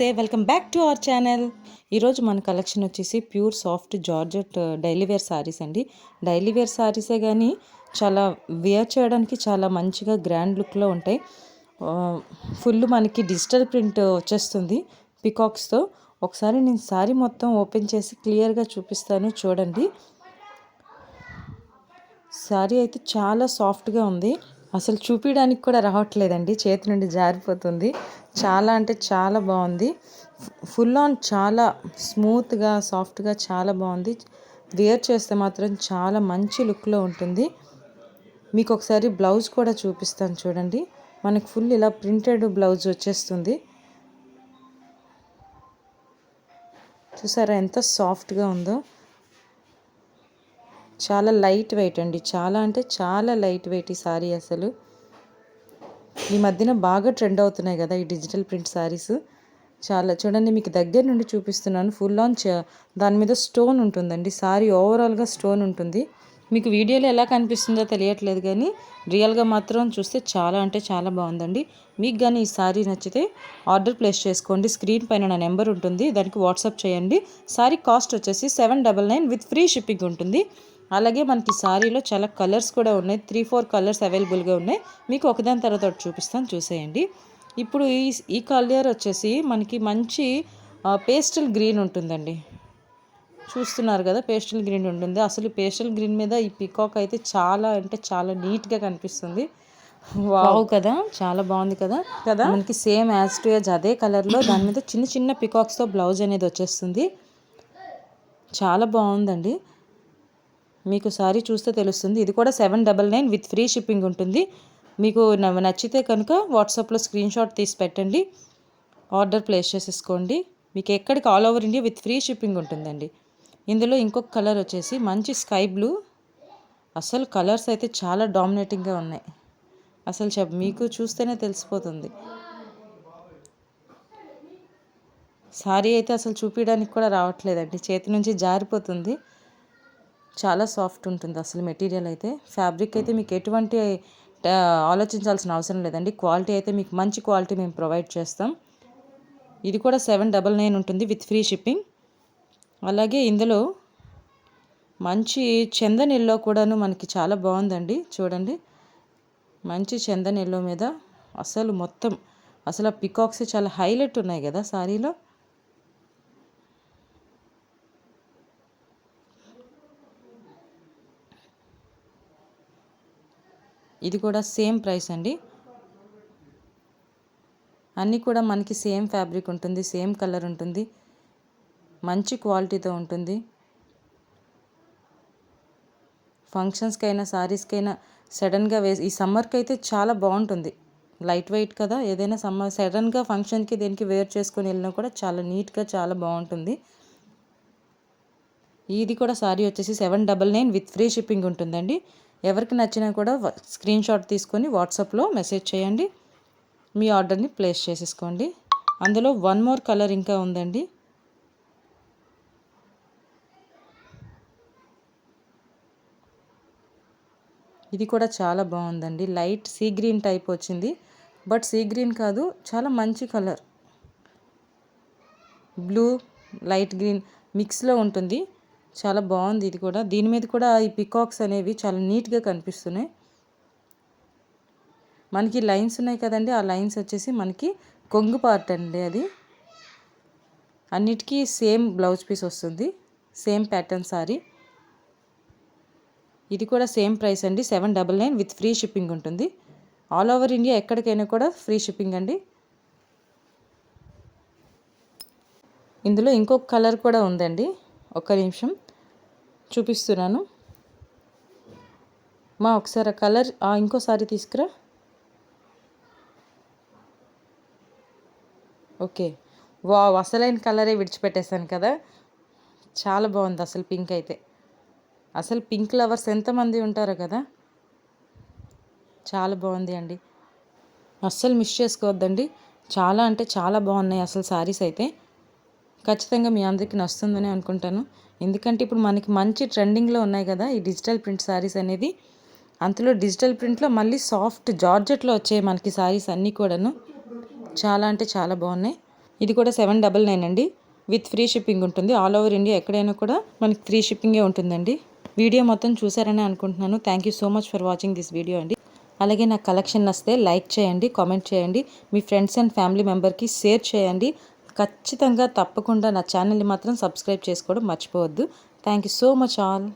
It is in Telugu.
నమస్తే, welcome back to our channel. ఈరోజు మన కలెక్షన్ వచ్చేసి pure soft georgette daily wear saris అండి. డైలీ వేర్ శారీసే కానీ చాలా వేర్ చేయడానికి చాలా మంచిగా గ్రాండ్ లుక్లో ఉంటాయి. ఫుల్ మనకి డిజిటల్ ప్రింట్ వచ్చేస్తుంది పికాక్స్తో. ఒకసారి నేను శారీ మొత్తం ఓపెన్ చేసి క్లియర్గా చూపిస్తాను, చూడండి. శారీ అయితే చాలా సాఫ్ట్గా ఉంది, అసలు చూపించడానికి కూడా రావట్లేదండి, చేతి నుండి జారిపోతుంది. చాలా అంటే చాలా బాగుంది. ఫుల్ ఆన్ చాలా స్మూత్గా సాఫ్ట్గా చాలా బాగుంది. వేర్ చేస్తే మాత్రం చాలా మంచి లుక్లో ఉంటుంది. మీకు ఒకసారి బ్లౌజ్ కూడా చూపిస్తాను, చూడండి. మనకు ఫుల్ ఇలా ప్రింటెడ్ బ్లౌజ్ వచ్చేస్తుంది. చూసారా ఎంత సాఫ్ట్గా ఉందో. చాలా లైట్ వెయిట్ అండి, చాలా అంటే చాలా లైట్ వెయిట్ ఈ శారీ. అసలు ఈ మధ్యన బాగా ట్రెండ్ అవుతున్నాయి కదా ఈ డిజిటల్ ప్రింట్ శారీస్. చాలా చూడండి, మీకు దగ్గర నుండి చూపిస్తున్నాను. ఫుల్ ఆన్ దాని మీద స్టోన్ ఉంటుందండి. శారీ ఓవరాల్గా స్టోన్ ఉంటుంది. మీకు వీడియోలో ఎలా కనిపిస్తుందో తెలియట్లేదు, కానీ రియల్గా మాత్రం చూస్తే చాలా అంటే చాలా బాగుందండి. మీకు కానీ ఈ శారీ నచ్చితే ఆర్డర్ ప్లేస్ చేసుకోండి. స్క్రీన్ పైన నా నెంబర్ ఉంటుంది, దానికి వాట్సాప్ చేయండి. శారీ కాస్ట్ వచ్చేసి 799 విత్ ఫ్రీ షిప్పింగ్ ఉంటుంది. అలాగే మనకి శారీలో చాలా కలర్స్ కూడా ఉన్నాయి, 3-4 కలర్స్ అవైలబుల్గా ఉన్నాయి. మీకు ఒకదాని తర్వాత చూపిస్తాను, చూసేయండి. ఇప్పుడు ఈ కలర్ వచ్చేసి మనకి మంచి పేస్టల్ గ్రీన్ ఉంటుందండి. చూస్తున్నారు కదా, పేస్టల్ గ్రీన్ ఉంటుంది. అసలు పేస్టల్ గ్రీన్ మీద ఈ పికాక్ అయితే చాలా అంటే చాలా నీట్గా కనిపిస్తుంది. వావ్ కదా, చాలా బాగుంది కదా. మనకి సేమ్ యాజ్ టు యాజ్ అదే కలర్లో దాని మీద చిన్న చిన్న పికాక్స్తో బ్లౌజ్ అనేది వచ్చేస్తుంది. చాలా బాగుందండి, మీకు సారీ చూస్తే తెలుస్తుంది. ఇది కూడా 799 విత్ ఫ్రీ షిప్పింగ్ ఉంటుంది. మీకు నచ్చితే కనుక వాట్సాప్లో స్క్రీన్ షాట్ తీసి పెట్టండి, ఆర్డర్ ప్లేస్ చేసేసుకోండి. మీకు ఎక్కడికి all over India with free shipping ఉంటుందండి. ఇందులో ఇంకొక కలర్ వచ్చేసి మంచి స్కై బ్లూ. అసలు కలర్స్ అయితే చాలా డామినేటింగ్గా ఉన్నాయి. అసలు మీకు చూస్తేనే తెలిసిపోతుంది. సారీ అయితే అసలు చూపించడానికి కూడా రావట్లేదండి, చేతి నుంచి జారిపోతుంది. చాలా సాఫ్ట్ ఉంటుంది అసలు మెటీరియల్ అయితే. ఫ్యాబ్రిక్ అయితే మీకు ఎటువంటి ఆలోచించాల్సిన అవసరం లేదండి. క్వాలిటీ అయితే మీకు మంచి క్వాలిటీ మేము ప్రొవైడ్ చేస్తాం. ఇది కూడా 799 ఉంటుంది విత్ ఫ్రీ షిప్పింగ్. అలాగే ఇందులో మంచి చందన్ ఎల్లో కూడాను మనకి చాలా బాగుందండి. చూడండి, మంచి చందన్ ఎల్లో మీద అసలు మొత్తం అసలు ఆ పికాక్స్ చాలా హైలైట్ ఉన్నాయి కదా శారీలో. ఇది కూడా సేమ్ ప్రైస్ అండి. అన్నీ కూడా మనకి సేమ్ ఫ్యాబ్రిక్ ఉంటుంది, సేమ్ కలర్ ఉంటుంది, మంచి క్వాలిటీతో ఉంటుంది. ఫంక్షన్స్కైనా శారీస్కైనా సడన్గా ఈ సమ్మర్కి అయితే చాలా బాగుంటుంది. లైట్ వెయిట్ కదా, ఏదైనా సడన్గా ఫంక్షన్కి దేనికి వేర్ చేసుకొని వెళ్ళినా కూడా చాలా నీట్గా చాలా బాగుంటుంది. ఇది కూడా శారీ వచ్చేసి 799 విత్ ఫ్రీ షిప్పింగ్ ఉంటుందండి. ఎవరికి నచ్చినా కూడా స్క్రీన్ షాట్ తీసుకొని వాట్సాప్లో మెసేజ్ చేయండి, మీ ఆర్డర్ని ప్లేస్ చేసేసుకోండి. అందులో 1 మోర్ కలర్ ఇంకా ఉందండి. ఇది కూడా చాలా బాగుందండి. లైట్ సీ గ్రీన్ టైప్ వచ్చింది, బట్ సీ గ్రీన్ కాదు, చాలా మంచి కలర్. బ్లూ లైట్ గ్రీన్ మిక్స్లో ఉంటుంది, చాలా బాగుంది. ఇది కూడా దీని మీద కూడా ఈ పికాక్స్ అనేవి చాలా నీట్గా కనిపిస్తున్నాయి. మనకి లైన్స్ ఉన్నాయి కదండి, ఆ లైన్స్ వచ్చేసి మనకి కొంగు పార్ట్ అండి. అది అన్నిటికీ సేమ్ బ్లౌజ్ పీస్ వస్తుంది, సేమ్ ప్యాటర్న్ సారీ. ఇది కూడా సేమ్ ప్రైస్ అండి, 799 విత్ ఫ్రీ షిప్పింగ్ ఉంటుంది. ఆల్ ఓవర్ ఇండియా ఎక్కడికైనా కూడా ఫ్రీ షిప్పింగ్ అండి. ఇందులో ఇంకొక కలర్ కూడా ఉందండి, ఒక్క నిమిషం చూపిస్తున్నాను. ఒకసారి ఆ కలర్ ఇంకోసారి తీసుకురా. ఓకే, వావ్, అసలైన కలరే విడిచిపెట్టేశాను కదా. చాలా బాగుంది అసలు పింక్ అయితే. అసలు పింక్ లవర్స్ ఎంతమంది ఉంటారో కదా. చాలా బాగుంది అండి, అస్సలు మిస్ చేసుకోవద్దండి. చాలా అంటే చాలా బాగున్నాయి అసలు శారీస్ అయితే. ఖచ్చితంగా మీ అందరికీ నచ్చుతుందని అనుకుంటాను, ఎందుకంటే ఇప్పుడు మనకి మంచి ట్రెండింగ్లో ఉన్నాయి కదా ఈ డిజిటల్ ప్రింట్ శారీస్ అనేది. అందులో డిజిటల్ ప్రింట్లో మళ్ళీ సాఫ్ట్ జార్జెట్లో వచ్చాయి మనకి శారీస్ అన్నీ కూడాను. చాలా అంటే చాలా బాగున్నాయి. ఇది కూడా 799 అండి. విత్ ఫ్రీ షిప్పింగ్ ఉంటుంది. ఆల్ ఓవర్ ఇండియా ఎక్కడైనా కూడా మనకి ఫ్రీ షిప్పింగే ఉంటుందండి. వీడియో మొత్తం చూసారని అనుకుంటున్నాను. Thank you so much for watching this video అండి. అలాగే నా కలెక్షన్ నచ్చితే లైక్ చేయండి, కామెంట్ చేయండి, మీ ఫ్రెండ్స్ అండ్ ఫ్యామిలీ మెంబర్కి షేర్ చేయండి. ఖచ్చితంగా తప్పకుండా నా ఛానల్ని మాత్రం సబ్స్క్రైబ్ చేసుకోవడం మర్చిపోవద్దు. Thank you so much all.